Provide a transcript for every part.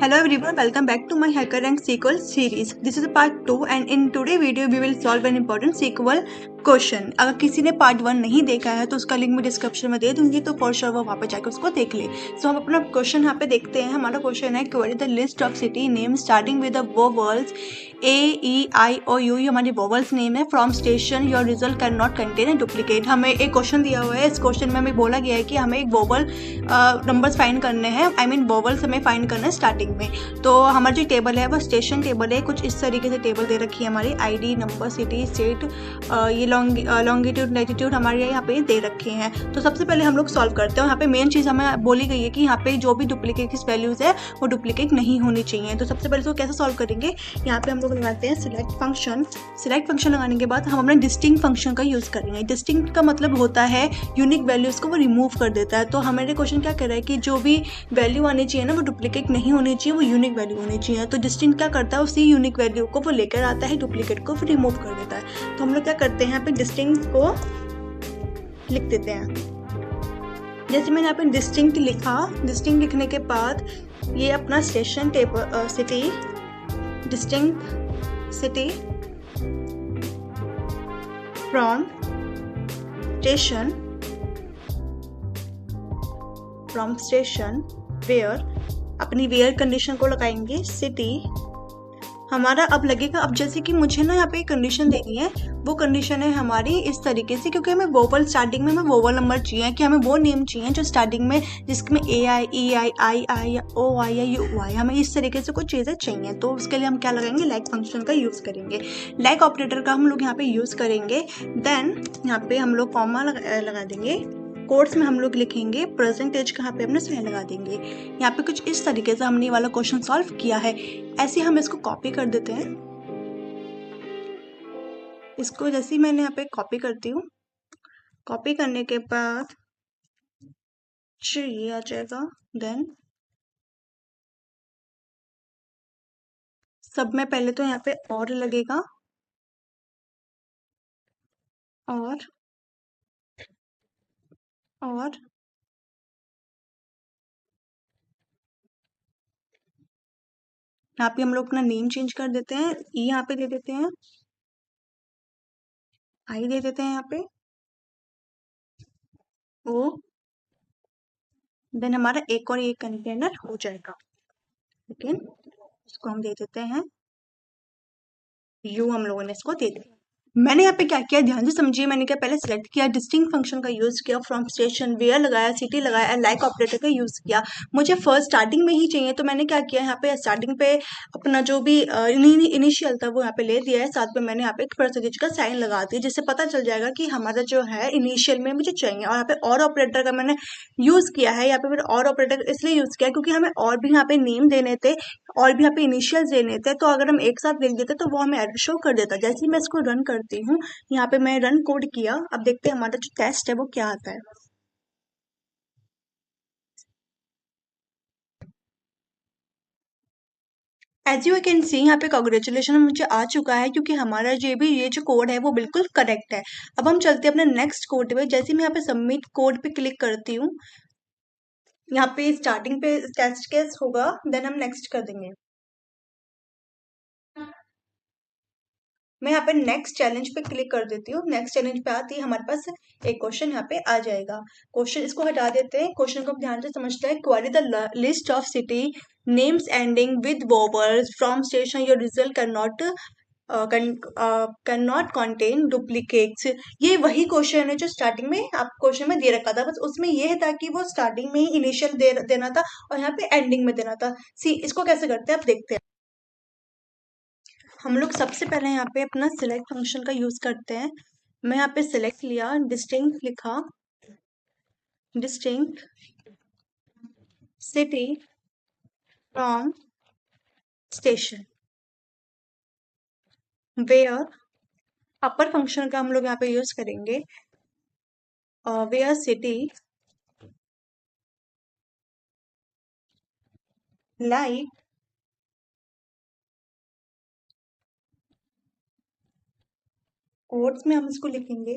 Hello everyone, welcome back to my HackerRank SQL series. This is part 2 and in today video we will solve an important SQL question. अगर किसी ने part 1 नहीं देखा है तो उसका लिंक मैं डिस्क्रिप्शन में दे दूंगी, तो फॉर श्योर वो वहाँ पे जाकर उसको देख ले। सो हम अपना क्वेश्चन यहाँ पे देखते हैं। हमारा क्वेश्चन है query the list of city name starting with the vowels A, E, I, O, U। ये हमारी वोवल्स नेम है। From station your result can not contain a duplicate. हमें एक क्वेश्चन दिया हुआ है। इस क्वेश्चन में हमें बोला गया है कि हमें एक वोवल नंबर्स फाइंड करने हैं, आई मीन वोवल्स हमें फाइंड करना है स्टार्टिंग में। तो हमारी जो टेबल है वो स्टेशन टेबल है। कुछ इस तरीके से टेबल दे रखी है हमारी, ID, नंबर, सिटी, स्टेट, ये लॉन्गिट्यूड लैटिट्यूड हमारे यहाँ पे दे रखे हैं। तो सबसे पहले हम लोग सॉल्व करते हैं। यहाँ पे मेन चीज़ हमें बोली गई है कि यहाँ पे जो भी डुप्लीकेट की वैल्यूज है वो डुप्लीकेट नहीं होनी चाहिए। तो सबसे पहले इसको कैसे सॉल्व करेंगे, यहाँ पे हम लोग लगाते हैं सिलेक्ट फंक्शन। सिलेक्ट फंक्शन लगाने के बाद हम अपने डिस्टिंक्ट फंक्शन का यूज़ करेंगे। डिस्टिंक्ट का मतलब होता है यूनिक वैल्यूज़ को वो रिमूव कर देता है। तो हमारे क्वेश्चन क्या कह रहा है कि जो भी वैल्यू आनी चाहिए ना वो डुप्लीकेट नहीं होनी चाहिए, वो यूनिक वैल्यू होनी चाहिए। तो डिस्टिंक्ट क्या करता है, उसी यूनिक वैल्यू को वो लेकर आता है, डुप्लीकेट को फिर रिमूव कर देता है। तो हम लोग क्या करते हैं, यहाँ पे डिस्टिंक्ट को लिख देते हैं। जैसे मैंने यहाँ पे डिस्टिंक्ट लिखा, डिस्टिंक्ट लिखने के बाद ये अपना station table city, distinct city from station, from station where, अपनी वेयर कंडीशन को लगाएंगे सिटी। हमारा अब लगेगा, अब जैसे कि मुझे ना यहाँ पे एक कंडीशन देनी है, वो कंडीशन है हमारी इस तरीके से, क्योंकि हमें वोवल स्टार्टिंग में हमें वोवल नंबर चाहिए, कि हमें वो नेम चाहिए जो स्टार्टिंग में जिसमें AI, EI, II या OI या UI, हमें इस तरीके से कुछ चीज़ें चाहिए। तो उसके लिए हम क्या लगाएंगे, लाइक फंक्शन का यूज़ करेंगे। लाइक ऑपरेटर का हम लोग यहाँ पे यूज़ करेंगे। देन यहाँ पे हम लोग कॉमा लगा देंगे। कोट्स में हम लोग लिखेंगे परसेंटेज का, यहाँ पे अपने साइन लगा देंगे। यहाँ पे कुछ इस तरीके से हमने वाला क्वेश्चन सॉल्व किया है। ऐसे हम इसको कॉपी कर देते हैं। इसको जैसे ही मैंने यहाँ पे कॉपी करती हूँ, कॉपी करने के बाद ये आ जाएगा। देन सब में पहले तो यहाँ पे और लगेगा, और यहाँ पे हम लोग अपना नेम चेंज कर देते हैं। यहाँ पे दे देते हैं, आई दे देते हैं यहाँ पे, ओ। देन हमारा एक और एक कंटेनर हो जाएगा। लेकिन इसको हम दे देते हैं यू, हम लोगों ने इसको दे दिया। मैंने यहाँ पे क्या किया, ध्यान से समझिए। मैंने क्या पहले सेलेक्ट किया, डिस्टिंक्ट फंक्शन का यूज किया, फ्रॉम स्टेशन वेयर लगाया, सिटी लगाया, लाइक ऑपरेटर का यूज किया। मुझे फर्स्ट स्टार्टिंग में ही चाहिए, तो मैंने क्या किया, यहाँ पे स्टार्टिंग पे अपना जो भी इनिशियल था वो यहाँ पे ले दिया है। साथ में मैंने यहाँ पे एक परसेंटेज का साइन लगा दिया, जिससे पता चल जाएगा कि हमारा जो है इनिशियल में मुझे चाहिए। और यहाँ पे और ऑपरेटर का मैंने यूज किया है। यहाँ पे मैंने और ऑपरेटर इसलिए यूज किया क्योंकि हमें और भी यहाँ पे नेम देने थे, और भी यहाँ पे इनिशियल्स देने थे। तो अगर हम एक साथ लिख देते तो वो हमें एरर शो कर देता। जैसे ही मैं इसको रन करती हूँ, यहाँ पे मैं रन कोड किया। अब देखते हैं हमारा जो टेस्ट है वो क्या आता है। एज यू कैन सी, यहाँ पे कॉन्ग्रेचुलेशन मुझे आ चुका है, क्योंकि हमारा ये जो कोड है वो बिल्कुल करेक्ट है। अब हम चलते हैं अपने नेक्स्ट कोड पे। जैसे मैं यहाँ पे सबमिट कोड पे क्लिक करती हूँ, यहाँ पे स्टार्टिंग पे टेस्ट केस होगा, देन हम नेक्स्ट कर देंगे। मैं यहाँ पे नेक्स्ट चैलेंज पे क्लिक कर देती हूँ। नेक्स्ट चैलेंज पे आती है हमारे पास एक क्वेश्चन यहाँ पे आ जाएगा। क्वेश्चन इसको हटा देते हैं, क्वेश्चन को ध्यान से समझते हैं। Query the list of city names ending with vowels from station your result can not contain duplicates. ये वही क्वेश्चन है जो स्टार्टिंग में आप क्वेश्चन में दे रखा था, बस उसमें ये था कि वो स्टार्टिंग में ही इनिशियल देना था और यहाँ पे एंडिंग में देना था। सी इसको कैसे करते हैं आप देखते हैं। हम लोग सबसे पहले यहाँ पे अपना सिलेक्ट फंक्शन का यूज करते हैं। मैं यहाँ पे सिलेक्ट लिया, डिस्टिंक्ट लिखा, distinct city from station where, upper function का हम लोग यहाँ पे यूज करेंगे, वेयर सिटी लाइक, कोट्स में हम इसको लिखेंगे,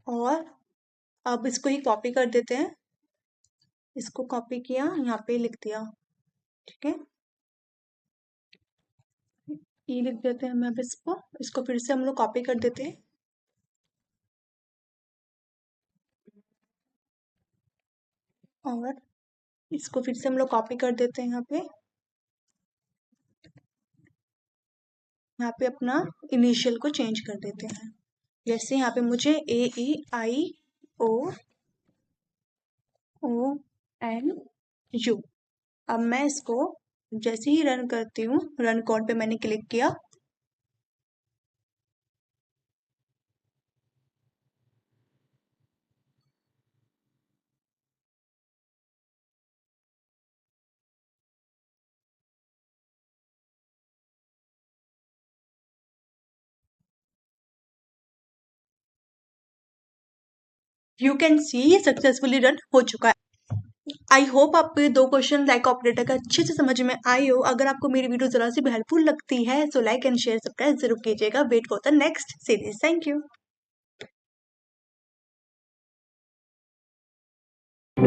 और अब इसको ही कॉपी कर देते हैं। इसको कॉपी किया, यहाँ पे लिख दिया, ठीक है। ये लिख देते हैं हम अब इसको फिर से हम लोग कॉपी कर देते हैं। और इसको फिर से हम लोग कॉपी कर देते हैं यहाँ पे अपना इनिशियल को चेंज कर देते हैं। जैसे यहाँ पे मुझे AEIOONU। अब मैं इसको जैसे ही रन करती हूँ, रन कोड पे मैंने क्लिक किया, यू कैन सी ये सक्सेसफुली रन हो चुका है। आई होप आपको ये 2 क्वेश्चन लाइक ऑपरेटर का अच्छे से समझ में आई हो। अगर आपको मेरी वीडियो जरा सी भी हेल्पफुल लगती है तो लाइक एंड शेयर सब्सक्राइब जरूर कीजिएगा। Wait for the next series. Thank you.